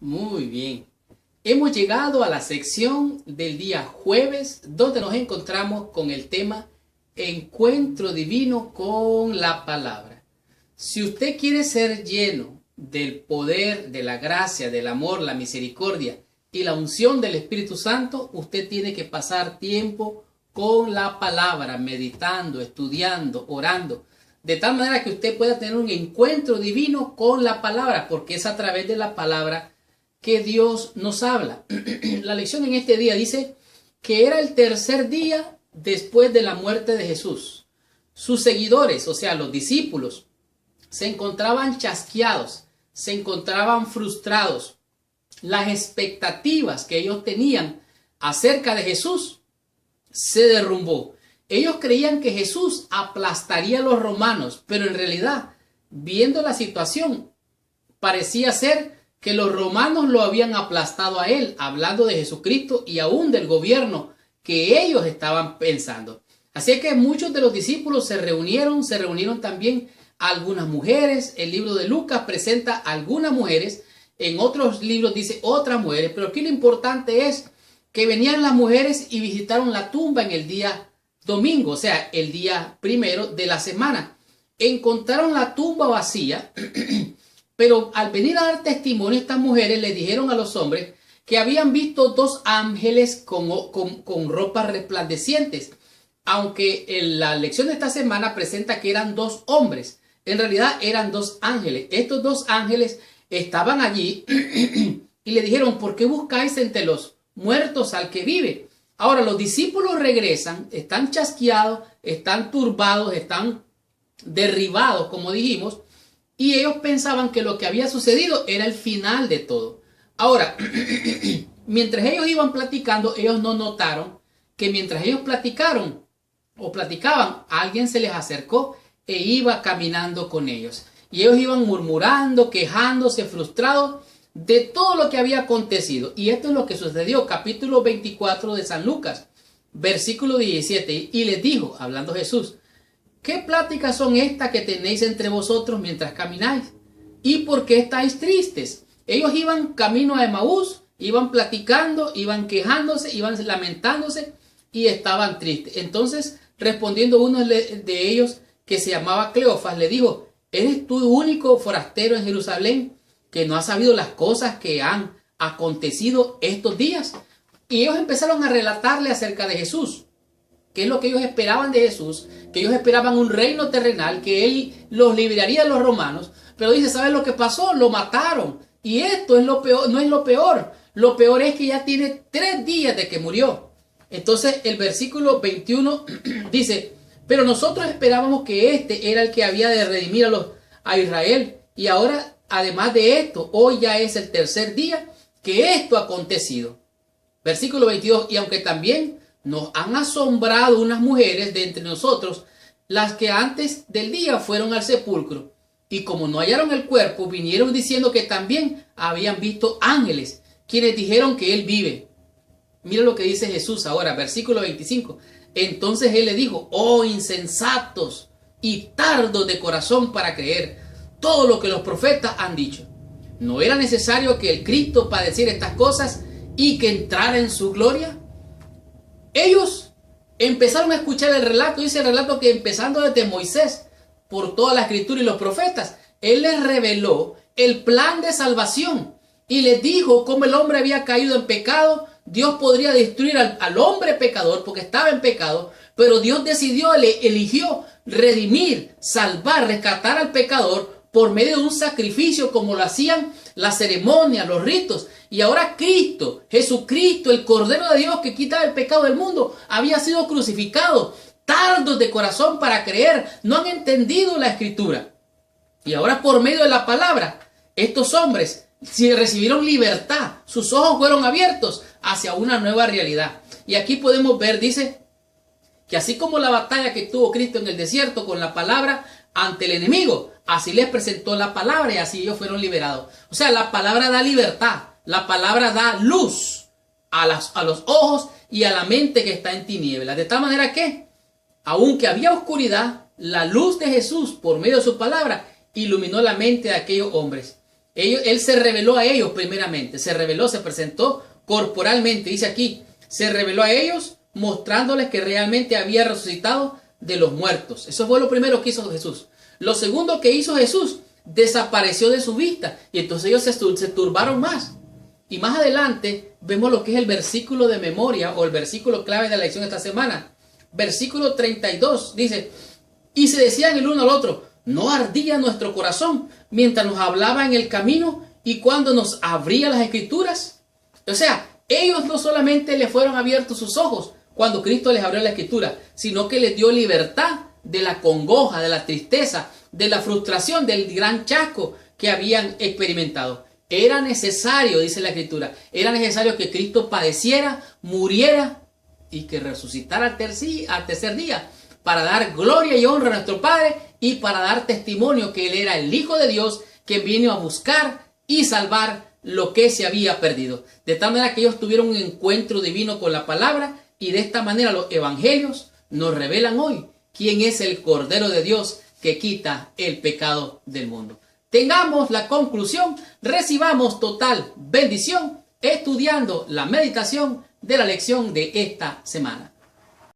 Muy bien. Hemos llegado a la sección del día jueves, donde nos encontramos con el tema Encuentro Divino con la Palabra. Si usted quiere ser lleno del poder, de la gracia, del amor, la misericordia y la unción del Espíritu Santo, usted tiene que pasar tiempo con la palabra, meditando, estudiando, orando, de tal manera que usted pueda tener un encuentro divino con la palabra, porque es a través de la palabra que Dios nos habla. La lección en este día dice que era el tercer día después de la muerte de Jesús. Sus seguidores, o sea, los discípulos, se encontraban chasqueados, se encontraban frustrados. Las expectativas que ellos tenían acerca de Jesús se derrumbó. Ellos creían que Jesús aplastaría a los romanos, pero en realidad, viendo la situación, parecía ser que los romanos lo habían aplastado a él, hablando de Jesucristo y aún del gobierno que ellos estaban pensando. Así que muchos de los discípulos se reunieron también algunas mujeres. El libro de Lucas presenta algunas mujeres, en otros libros dice otras mujeres, pero aquí lo importante es que venían las mujeres y visitaron la tumba en el día domingo, o sea, el día primero de la semana. Encontraron la tumba vacía, pero al venir a dar testimonio, estas mujeres le dijeron a los hombres que habían visto dos ángeles con ropas resplandecientes, aunque en la lección de esta semana presenta que eran dos hombres. En realidad eran dos ángeles. Estos dos ángeles estaban allí y le dijeron: ¿por qué buscáis entre los muertos al que vive? Ahora los discípulos regresan, están chasqueados, están turbados, están derribados, como dijimos, y ellos pensaban que lo que había sucedido era el final de todo. Ahora, mientras ellos iban platicando, ellos no notaron que mientras ellos platicaban, alguien se les acercó e iba caminando con ellos. Y ellos iban murmurando, quejándose, frustrados de todo lo que había acontecido. Y esto es lo que sucedió, capítulo 24 de San Lucas, versículo 17. Y les dijo, hablando Jesús: ¿qué pláticas son estas que tenéis entre vosotros mientras camináis? ¿Y por qué estáis tristes? Ellos iban camino a Emaús, iban platicando, iban quejándose, iban lamentándose y estaban tristes. Entonces, respondiendo uno de ellos, que se llamaba Cleofas, le dijo: ¿eres tú único forastero en Jerusalén que no has sabido las cosas que han acontecido estos días? Y ellos empezaron a relatarle acerca de Jesús, qué es lo que ellos esperaban de Jesús, que ellos esperaban un reino terrenal, que él los libraría de los romanos. Pero dice: ¿sabes lo que pasó? Lo mataron. Y esto es lo peor, no es lo peor. Lo peor es que ya tiene 3 días de que murió. Entonces el versículo 21 dice: pero nosotros esperábamos que este era el que había de redimir a Israel. Y ahora, además de esto, hoy ya es el tercer día que esto ha acontecido. Versículo 22. Y aunque también nos han asombrado unas mujeres de entre nosotros, las que antes del día fueron al sepulcro, y como no hallaron el cuerpo, vinieron diciendo que también habían visto ángeles, quienes dijeron que él vive. Mira lo que dice Jesús ahora, versículo 25. Entonces él le dijo: oh insensatos y tardos de corazón para creer todo lo que los profetas han dicho. ¿No era necesario que el Cristo padeciera estas cosas y que entrara en su gloria? Ellos empezaron a escuchar el relato. Dice el relato que empezando desde Moisés, por toda la escritura y los profetas, él les reveló el plan de salvación y les dijo cómo el hombre había caído en pecado. Dios podría destruir al hombre pecador porque estaba en pecado, pero Dios eligió redimir, salvar, rescatar al pecador por medio de un sacrificio, como lo hacían las ceremonias, los ritos. Y ahora Cristo, Jesucristo, el Cordero de Dios que quita el pecado del mundo, había sido crucificado. Tardos de corazón para creer, no han entendido la escritura. Y ahora, por medio de la palabra, estos hombres recibieron libertad, sus ojos fueron abiertos hacia una nueva realidad. Y aquí podemos ver, dice, que así como la batalla que tuvo Cristo en el desierto con la palabra ante el enemigo, así les presentó la palabra y así ellos fueron liberados. O sea, la palabra da libertad, la palabra da luz a los ojos y a la mente que está en tinieblas. De tal manera que, aunque había oscuridad, la luz de Jesús por medio de su palabra iluminó la mente de aquellos hombres. Él se reveló a ellos primeramente, se reveló, se presentó corporalmente, dice aquí, se reveló a ellos mostrándoles que realmente había resucitado de los muertos. Eso fue lo primero que hizo Jesús. Lo segundo que hizo Jesús, desapareció de su vista y entonces ellos se turbaron más. Y más adelante vemos lo que es el versículo de memoria o el versículo clave de la lección de esta semana. Versículo 32 dice, y se decían el uno al otro, ¿no ardía nuestro corazón mientras nos hablaba en el camino y cuando nos abría las escrituras? O sea, ellos no solamente le fueron abiertos sus ojos cuando Cristo les abrió la escritura, sino que les dio libertad de la congoja, de la tristeza, de la frustración, del gran chasco que habían experimentado. Era necesario, dice la escritura, era necesario que Cristo padeciera, muriera y que resucitara al tercer día para dar gloria y honra a nuestro Padre y para dar testimonio que Él era el Hijo de Dios que vino a buscar y salvar lo que se había perdido. De tal manera que ellos tuvieron un encuentro divino con la palabra y de esta manera los evangelios nos revelan hoy quién es el Cordero de Dios que quita el pecado del mundo. Tengamos la conclusión, recibamos total bendición estudiando la meditación de la lección de esta semana.